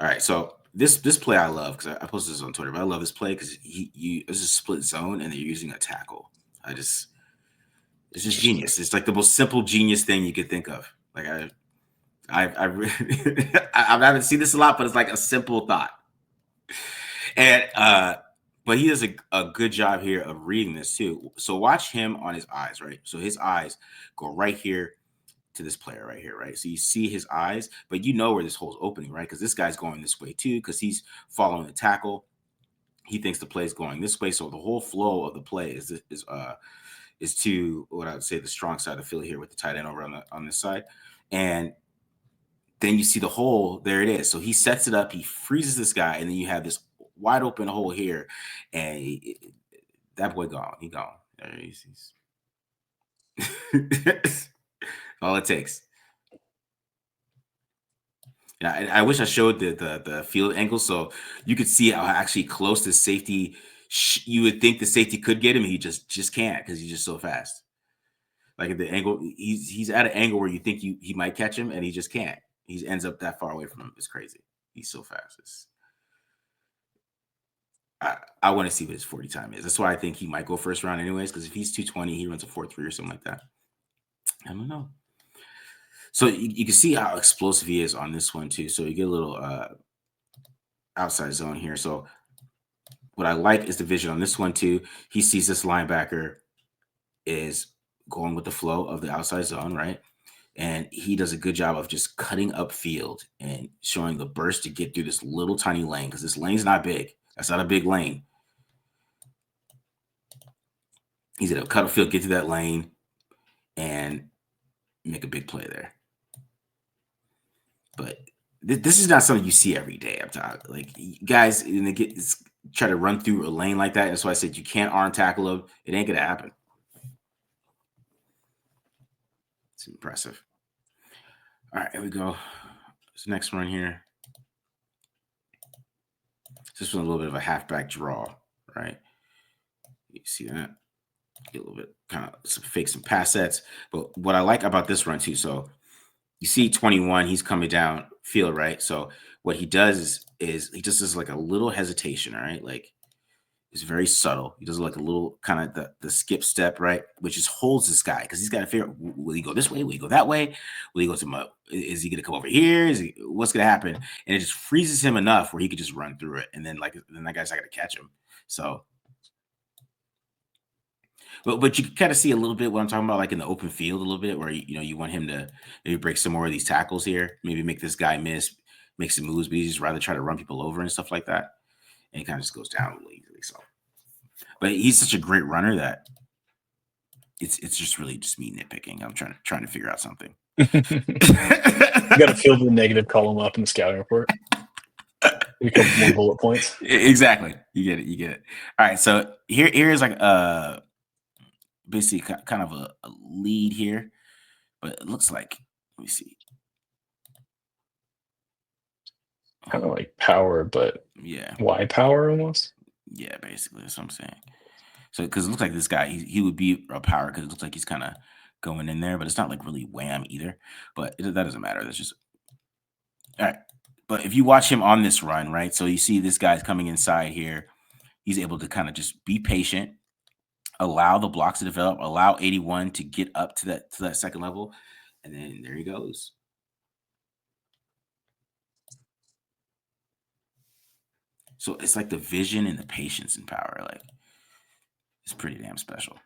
All right, so this play I love because I posted this on Twitter. But I love this play because it's a split zone and they're using a tackle. It's just genius. It's like the most simple genius thing you could think of. Like I haven't seen this a lot, but it's like a simple thought. And but he does a good job here of reading this too. So watch him on his eyes, right? So his eyes go right here to this player right here, right? So you see his eyes, but you know where this hole's opening, right? Because this guy's going this way too, because he's following the tackle. He thinks the play is going this way. So the whole flow of the play is to what I would say the strong side of the field here with the tight end over on this side. And then you see the hole, there it is. So he sets it up, he freezes this guy, and then you have this wide open hole here. And that boy gone. He gone. There he's all it takes. Yeah, I wish I showed the field angle so you could see how actually close the safety. You would think the safety could get him. He just can't because he's just so fast. Like at the angle, he's at an angle where you think he might catch him, and he just can't. He ends up that far away from him. It's crazy. He's so fast. I want to see what his 40 time is. That's why I think he might go first round anyways, because if he's 220, he runs a 4.3 or something like that. I don't know. So you can see how explosive he is on this one too. So you get a little outside zone here. So what I like is the vision on this one too. He sees this linebacker is going with the flow of the outside zone, right? And he does a good job of just cutting upfield and showing the burst to get through this little tiny lane because this lane's not big. That's not a big lane. He's going to cut upfield, get to that lane, and make a big play there. But this is not something you see every day. I'm talking like guys try to run through a lane like that. That's why I said you can't arm tackle him. It ain't gonna happen. It's impressive. All right, here we go. This next run here. This was a little bit of a halfback draw, right? You see that? Get a little bit kind of fake some pass sets. But what I like about this run too, so you see 21, he's coming down field, right? So what he does is he just does like a little hesitation, all right? Like it's very subtle. He does like a little kind of the skip step, right? Which just holds this guy because he's got to figure out, will he go this way? Will he go that way? Will he go to is he going to come over here? What's going to happen? And it just freezes him enough where he could just run through it. And then that guy's not going to catch him. So but you can kind of see a little bit what I'm talking about, like in the open field a little bit, where you want him to maybe break some more of these tackles here, maybe make this guy miss, makes the moves, but he just rather try to run people over and stuff like that. And he kind of just goes down really easily. So, but he's such a great runner that it's just really just me nitpicking. I'm trying to figure out something. You got to fill the negative column up in the scouting report. A couple more bullet points. Exactly. You get it. All right. So here's like basically kind of a lead here, but it looks like, let me see. Kind of like power, but Yeah. why power almost? Yeah, basically that's what I'm saying. So because it looks like this guy, he would be a power because it looks like he's kind of going in there, but it's not like really wham either. But that doesn't matter. That's just all right. But if you watch him on this run, right? So you see this guy's coming inside here. He's able to kind of just be patient, allow the blocks to develop, allow 81 to get up to that second level, and then there he goes. So it's like the vision and the patience and power, like it's pretty damn special.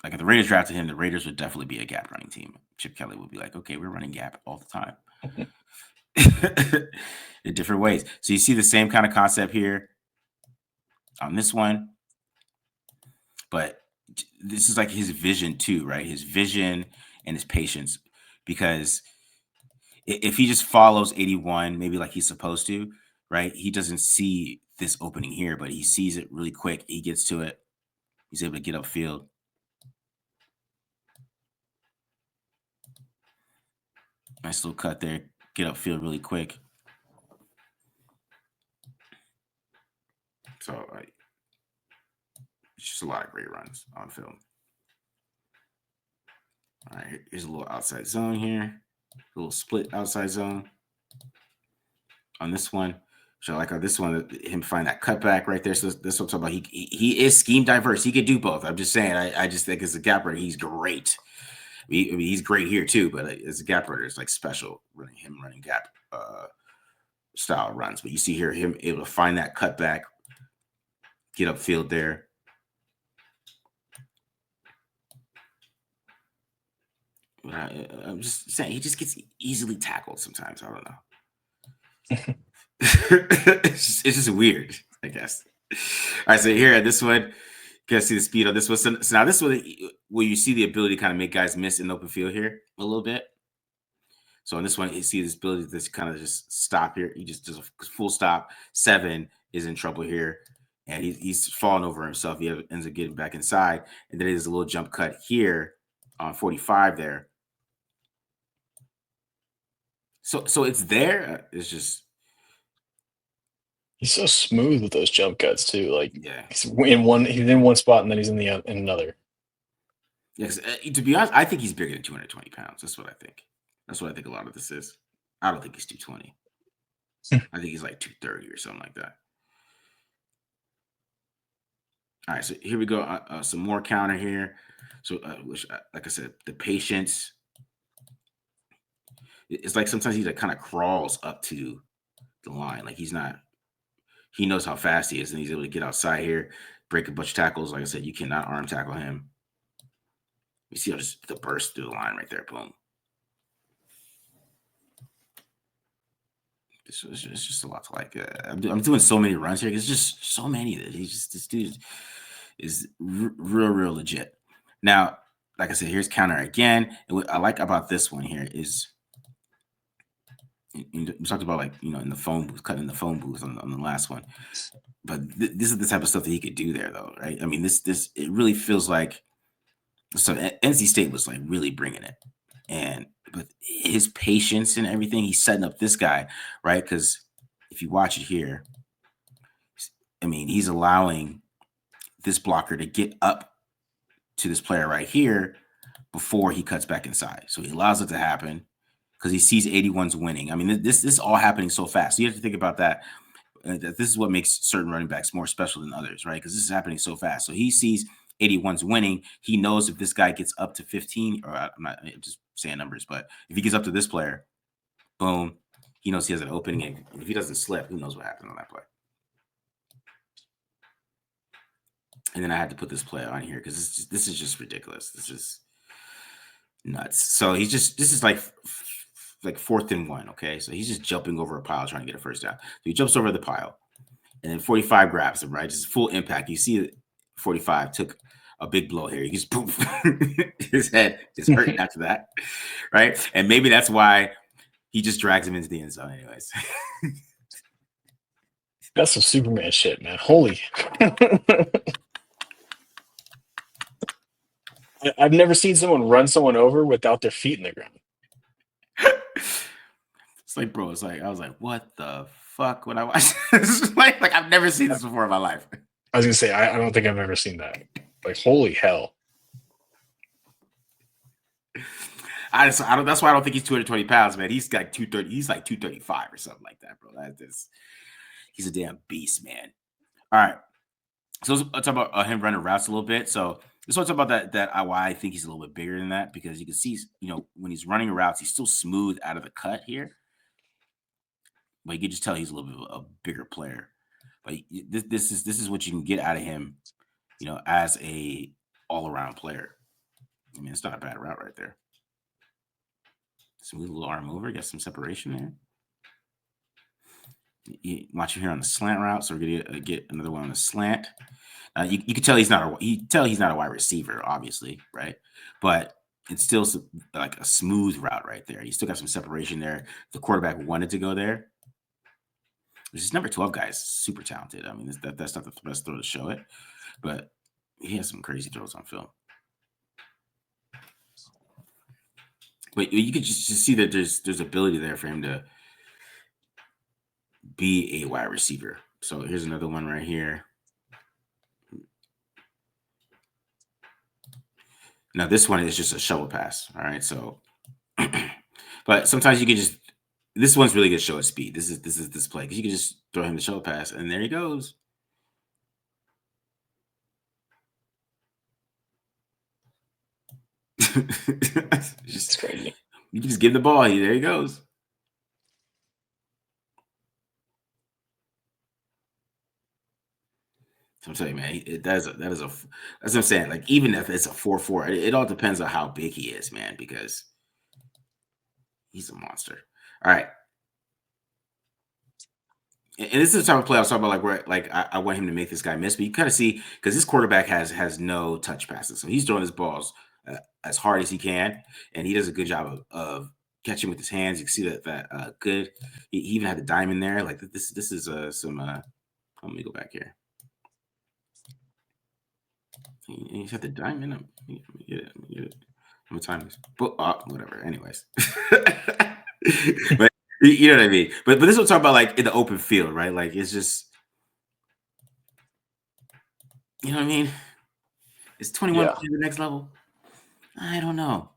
Like if the Raiders drafted him, the Raiders would definitely be a gap running team. Chip Kelly would be like, okay, we're running gap all the time. In different ways. So you see the same kind of concept here on this one, but this is like his vision too, right? His vision and his patience, because if he just follows 81, maybe like he's supposed to, right? He doesn't see this opening here, but he sees it really quick. He gets to it. He's able to get upfield. Nice little cut there. Get upfield really quick. So it's just a lot of great runs on film. All right, here's a little outside zone here. A little split outside zone on this one. So like on this one, him find that cutback right there. So this what I'm talking about. He is scheme diverse. He could do both. I'm just saying. I just think as a gap runner, he's great. I mean, he's great here too. But as a gap runner, it's like special running gap style runs. But you see here him able to find that cutback, get upfield there. I'm just saying he just gets easily tackled sometimes. I don't know. It's just weird, I guess. All right, so here at this one, you guys see the speed on this one. So now this one, where you see the ability to kind of make guys miss in open field here a little bit. So on this one, you see this ability to kind of just stop here. He just does a full stop. 7 is in trouble here, and he's falling over himself. He ends up getting back inside, and then there's a little jump cut here on 45 there. So it's there. It's just he's so smooth with those jump cuts too. Like yeah, he's in one spot and then he's in another. Yeah, to be honest, I think he's bigger than 220 pounds. That's what I think. That's what I think a lot of this is. I don't think he's 220. I think he's like 230 or something like that. All right, so here we go. Some more counter here. So, like I said, the patience. It's like sometimes he like kind of crawls up to the line. Like he's not. He knows how fast he is, and he's able to get outside here, break a bunch of tackles. Like I said, you cannot arm tackle him. You see how just the burst through the line right there. Boom. It's just a lot to like. I'm doing so many runs here. It's just so many that this dude is real legit. Now, like I said, here's counter again. And what I like about this one here is we talked about like in the phone booth, cutting the phone booth on the last one. But this is the type of stuff that he could do there, though, right? I mean, this it really feels like so NC State was like really bringing it, and but his patience and everything, he's setting up this guy, right? Because if you watch it here, I mean, he's allowing this blocker to get up to this player right here before he cuts back inside. So he allows it to happen because he sees 81's winning. I mean, this is all happening so fast. So you have to think about that. That this is what makes certain running backs more special than others, right? Because this is happening so fast. So he sees 81's winning. He knows if this guy gets up to 15, or I'm not just saying numbers, but if he gets up to this player, boom, he knows he has an opening. And if he doesn't slip, who knows what happened on that play? And then I had to put this play on here because this is just ridiculous. This is nuts. So this is like like 4th and 1. Okay, so he's just jumping over a pile trying to get a first down. So he jumps over the pile, and then 45 grabs him, right? Just full impact. You see that 45 took a big blow here. He just poof, his head is hurting after that, right? And maybe that's why he just drags him into the end zone, anyways. That's some Superman shit, man. Holy. I've never seen someone run someone over without their feet in the ground. It's like, bro, it's like I was like, what the fuck when I watched this? like I've never seen this before in my life. I was gonna say I don't think I've ever seen that. Like, holy hell. I don't. That's why I don't think he's 220 pounds, man. He's like 230. He's like 235 or something like that, bro. He's a damn beast, man. All right. So let's talk about him running routes a little bit. So let's talk about why I think he's a little bit bigger than that, because you can see, when he's running routes, he's still smooth out of the cut here. But you can just tell he's a little bit of a bigger player. But this is what you can get out of him, as a all-around player. I mean, it's not a bad route right there. Smooth little arm over, get some separation there. Watch him here on the slant route, so we're gonna get another one on the slant. You can tell he's not a wide receiver, obviously, right? But it's still like a smooth route right there. He still got some separation there. The quarterback wanted to go there. This number 12 guy is super talented. I mean, that's not the best throw to show it, but he has some crazy throws on film. But you could just see that there's ability there for him to be a wide receiver. So here's another one right here. Now this one is just a shovel pass. All right. So, but sometimes you can just, this one's really good show at speed. This is this play, because you can just throw him the shovel pass, and there he goes. Just crazy. You can just give him the ball. There he goes. So I'm telling you, man, that's what I'm saying. Like, even if it's a 4-4, it all depends on how big he is, man, because he's a monster. All right. And this is the type of play I was talking about, like, where like I want him to make this guy miss, but you kind of see, because this quarterback has no touch passes, so he's throwing his balls as hard as he can, and he does a good job of catching with his hands. You can see that good. He even had the diamond there. Like, this is some. Let me go back here. He's had the diamond. Let me get it. Let me get it. How much time is? But whatever. Anyways, but you know what I mean. But this will talk about, like, in the open field, right? Like, it's just, you know what I mean. Is 21 Yeah. the next level? I don't know.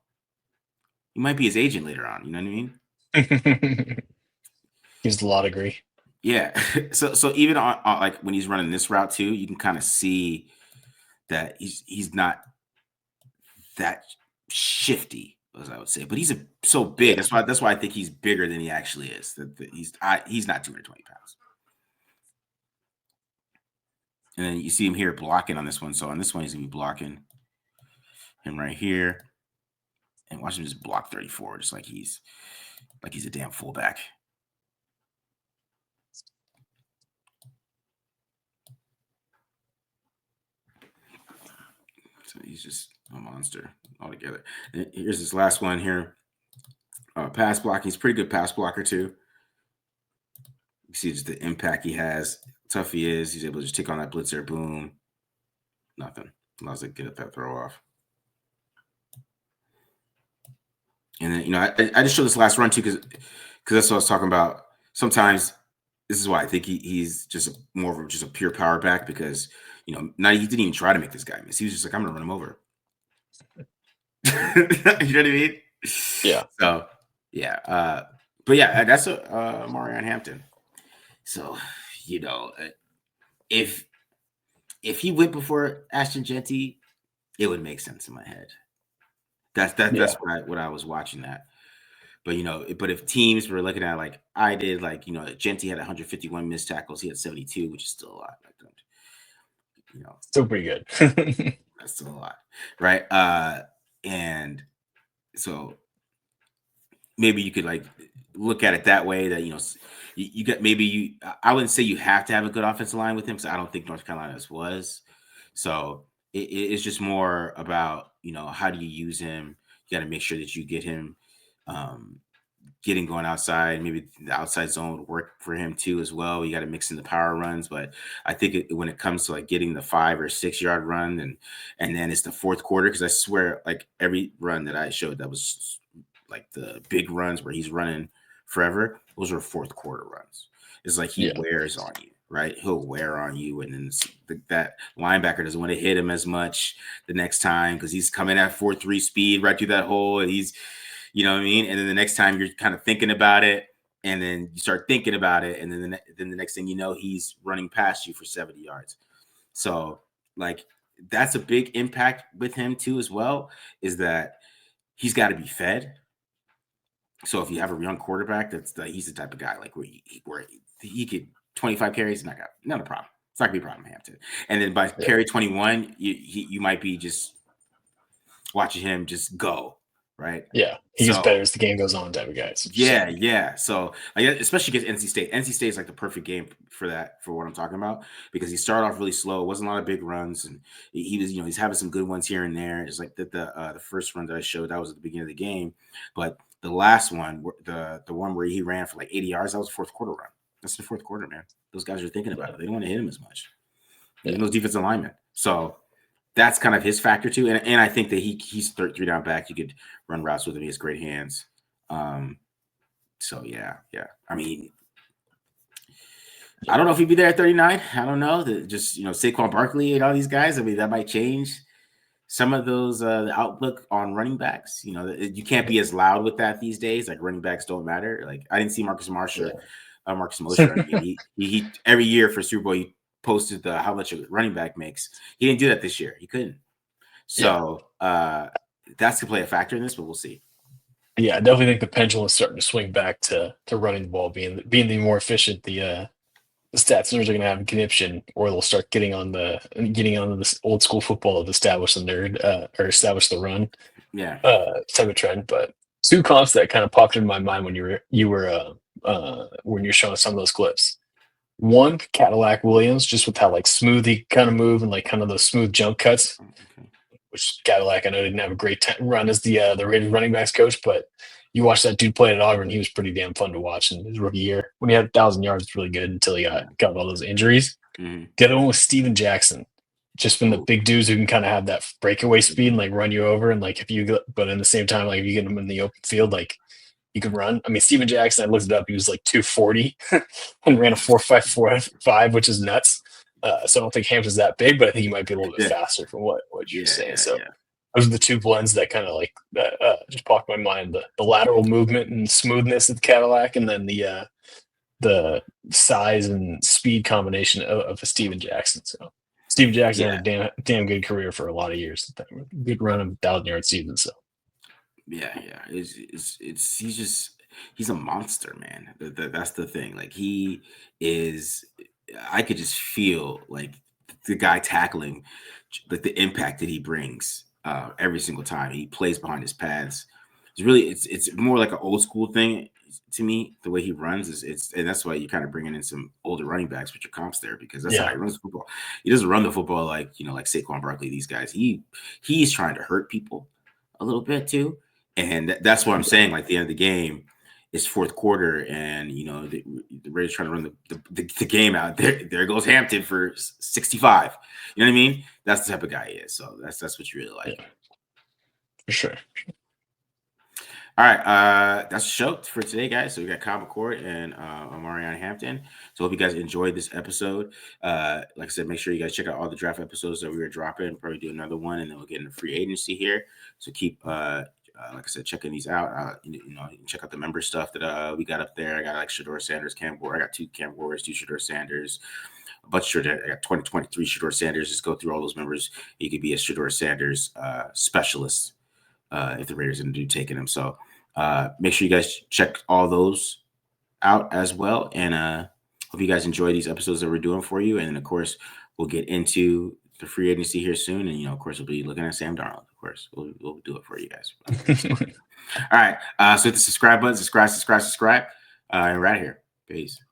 He might be his agent later on. You know what I mean? He's the law degree. Yeah. So even on like when he's running this route too, you can kind of see that he's not that shifty, as I would say, but he's so big. Yeah. That's why I think he's bigger than he actually is. That he's not 220 pounds. And then you see him here blocking on this one. So on this one, he's gonna be blocking him right here, and watch him just block 34, just like he's a damn fullback. So he's just a monster altogether. And here's this last one here. Pass blocking. He's a pretty good pass blocker too. You see just the impact he has, tough he is. He's able to just take on that blitzer. Boom. Nothing. Allows to get that throw off. And then, I just showed this last run too, because that's what I was talking about. Sometimes this is why I think he's just more of just a pure power back, because he didn't even try to make this guy miss. He was just like, I'm gonna run him over. You know what I mean? Yeah. So yeah. But yeah, that's Omarion Hampton. So, if he went before Ashton Genty, it would make sense in my head. That's what I was watching that. But if teams were looking at, like I did, like, Genty had 151 missed tackles, he had 72, which is still a lot. Like, Still pretty good. that's still a lot, right? And so maybe you could like look at it that way that you got maybe I wouldn't say you have to have a good offensive line with him because I don't think North Carolina's was. So it's just more about how do you use him. You got to make sure that you get him um, getting going outside. Maybe the outside zone would work for him too as well. You got to mix in the power runs, but I think when it comes to like getting the 5 or 6 yard run and then it's the fourth quarter because I swear like every run that I showed that was like the big runs where he's running forever, those are fourth quarter runs. It's like he Yeah. wears on you, right? He'll wear on you, and then that linebacker doesn't want to hit him as much the next time because he's coming at 4.3 speed right through that hole, and he's, you know what I mean. And then the next time you're kind of thinking about it, and then you start thinking about it, and then the next thing you know, he's running past you for 70 yards. So like that's a big impact with him too as well. Is that he's got to be fed. So if you have a young quarterback, he's the type of guy like where he could 25 carries, not a problem. It's not gonna be a problem, Hampton. And then by Yeah. carry 21, you might be just watching him just go, right? Yeah. He gets better So as the game goes on, type of guys. yeah, yeah. So like, especially against NC State. NC State is like the perfect game for that, for what I'm talking about, because he started off really slow. It wasn't a lot of big runs, and he was, he's having some good ones here and there. It's like the first run that I showed, that was at the beginning of the game, but the last one, the one where he ran for like 80 yards, that was a fourth quarter run. That's the fourth quarter, man. Those guys are thinking about it. They don't want to hit him as much. Even Yeah. those defensive linemen. So that's kind of his factor too. And I think that he's three down back. You could run routes with him. He has great hands. So yeah. I mean, I don't know if he'd be there at 39. I don't know. Just Saquon Barkley and all these guys. I mean, that might change some of those the outlook on running backs. You can't be as loud with that these days. Like running backs don't matter. Like I didn't see Marcus Mosher. I mean, he every year for Super Bowl he posted the how much a running back makes. He didn't do that this year. He couldn't. Yeah. So that's to play a factor in this, but we'll see. Yeah, I definitely think the pendulum is starting to swing back to running the ball, being the more efficient the stats are going to have a conniption, or they'll start getting on this old school football of establish the nerd or establish the run Yeah. type of trend. But two comps that kind of popped in my mind when you were when you're showing some of those clips. One, Cadillac Williams, just with how like smooth he kind of move and like kind of those smooth jump cuts, Okay. which Cadillac I know didn't have a great run as the Raiders running backs coach, but you watch that dude play at Auburn, he was pretty damn fun to watch in his rookie year. When he had 1,000 yards, it's really good until he got all those injuries. Mm-hmm. The other one was Steven Jackson, just been the Ooh. big dudes who can kind of have that breakaway speed and like run you over, and like but in the same time, like if you get him in the open field, like you can run. I mean, Steven Jackson, I looked it up, he was like 240 and ran a 4.545, which is nuts. So I don't think Hampton's that big, but I think he might be a little bit Yeah. faster from what you're saying. So Yeah. those are the two blends that kind of like just popped my mind: the lateral movement and smoothness of the Cadillac, and then the size and speed combination of a Steven Jackson. So Steven Jackson Yeah. had a damn good career for a lot of years. Good run of 1,000 yard season. So Yeah. He's a monster, man. That's the thing. Like he is. I could just feel like the guy tackling, like the impact that he brings every single time he plays behind his pads. It's more like an old school thing to me. The way he runs and that's why you kind of bringing in some older running backs with your comps there because that's how yeah, he runs football. He doesn't run the football like like Saquon Barkley. These guys, he's trying to hurt people a little bit too, and that's what I'm saying. Like the end of the game, it's fourth quarter, and the Raiders trying to run the game out. There goes Hampton for 65. You know what I mean? That's the type of guy he is. So that's what you really like. yeah, for sure. All right, that's the show for today, guys. So we got Kyle McCord and Omarion Hampton. So hope you guys enjoyed this episode. Like I said, make sure you guys check out all the draft episodes that we were dropping. Probably do another one, and then we'll get into free agency here. So keep, like I said, checking these out. You can check out the member stuff that we got up there. I got like Shador Sanders, Cam Ward. I got 2 Cam Wards, 2 Shador Sanders. A bunch of I got 2023 Shador Sanders. Just go through all those members. You could be a Shador Sanders specialist. If the Raiders do taking him. So make sure you guys check all those out as well. And hope you guys enjoy these episodes that we're doing for you. And then, of course, we'll get into the free agency here soon, and of course, we'll be looking at Sam Darnold. Of course, we'll do it for you guys. All right, so hit the subscribe button, subscribe, and we're out of here. Peace.